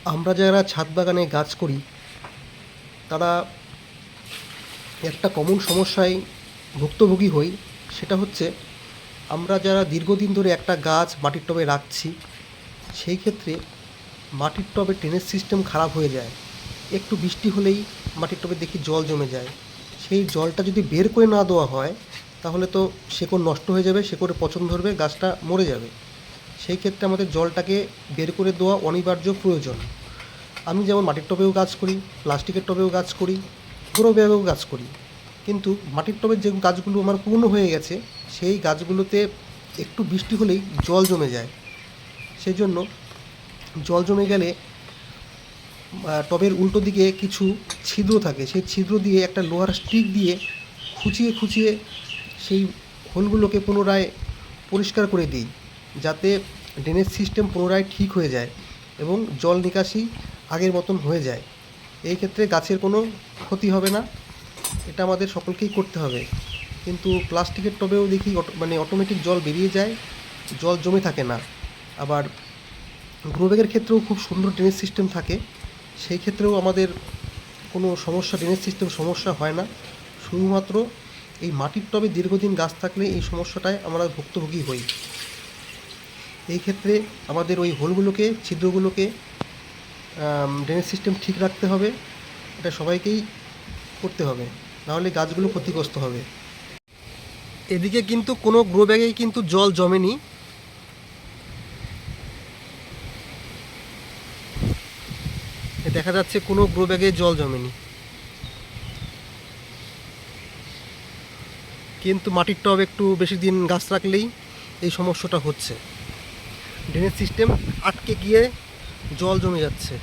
আমরা যারা ছাদ বাগানে গাছ করি তারা একটা কমন সমস্যায় ভুক্তভোগী হই। সেটা হচ্ছে আমরা যারা দীর্ঘদিন ধরে একটা গাছ মাটির টবে রাখছি, সেই ক্ষেত্রে মাটির টবে ড্রেনেজ সিস্টেম খারাপ হয়ে যায়। একটু বৃষ্টি হলেই মাটির টবে দেখি জল জমে যায়। সেই জলটা যদি বের করে না দেওয়া হয় তাহলে তো শেকড় নষ্ট হয়ে যাবে, শেকড়ে পচন ধরবে, গাছটা মরে যাবে। সেই ক্ষেত্রে আমাদের জলটাকে বের করে দেওয়া অনিবার্য প্রয়োজন। আমি যেমন মাটির টবেও গাছ করি, প্লাস্টিকের টবেও গাছ করি, গ্রো ব্যাগেও গাছ করি। কিন্তু মাটির টবের যে গাছগুলো আমার পূর্ণ হয়ে গেছে, সেই গাছগুলোতে একটু বৃষ্টি হলেই জল জমে যায়। সেই জন্য জল জমে গেলে টবের উল্টো দিকে কিছু ছিদ্র থাকে, সেই ছিদ্র দিয়ে একটা লোহার স্টিক দিয়ে খুঁচিয়ে খুঁচিয়ে সেই হোলগুলোকে পুনরায় পরিষ্কার করে দিই, যাতে ড্রেনেজ সিস্টেম পুনরায় ঠিক হয়ে যায় এবং জল নিকাশি আগের মতন হয়ে যায়। এই ক্ষেত্রে গাছের কোনো ক্ষতি হবে না। এটা আমাদের সকলকেই করতে হবে। কিন্তু প্লাস্টিকের টবেও দেখি অটোমেটিক জল বেরিয়ে যায়, জল জমে থাকে না। আবার গ্রো ব্যাগের ক্ষেত্রেও খুব সুন্দর ড্রেনেজ সিস্টেম থাকে, সেই ক্ষেত্রেও আমাদের কোনো সমস্যা, ড্রেনেজ সিস্টেম সমস্যা হয় না। শুধুমাত্র এই মাটির টবে দীর্ঘদিন গাছ থাকলে এই সমস্যাটায় আমরা ভুক্তভোগী হই। এই ক্ষেত্রে আমাদের ওই হোলগুলোকে, ছিদ্রগুলোকে ড্রেনেজ সিস্টেম ঠিক রাখতে হবে। এটা সবাইকেই করতে হবে, নাহলে গাছগুলো ক্ষতিগ্রস্ত হবে। এদিকে কিন্তু কোনো গ্রো ব্যাগেই কিন্তু জল জমেনি। দেখা যাচ্ছে কোনো গ্রো ব্যাগে জল জমেনি, কিন্তু মাটির টব একটু বেশি দিন গাছ রাখলেই এই সমস্যাটা হচ্ছে। ড্রেনেজ সিস্টেম আটকে গিয়ে জল জমে যাচ্ছে।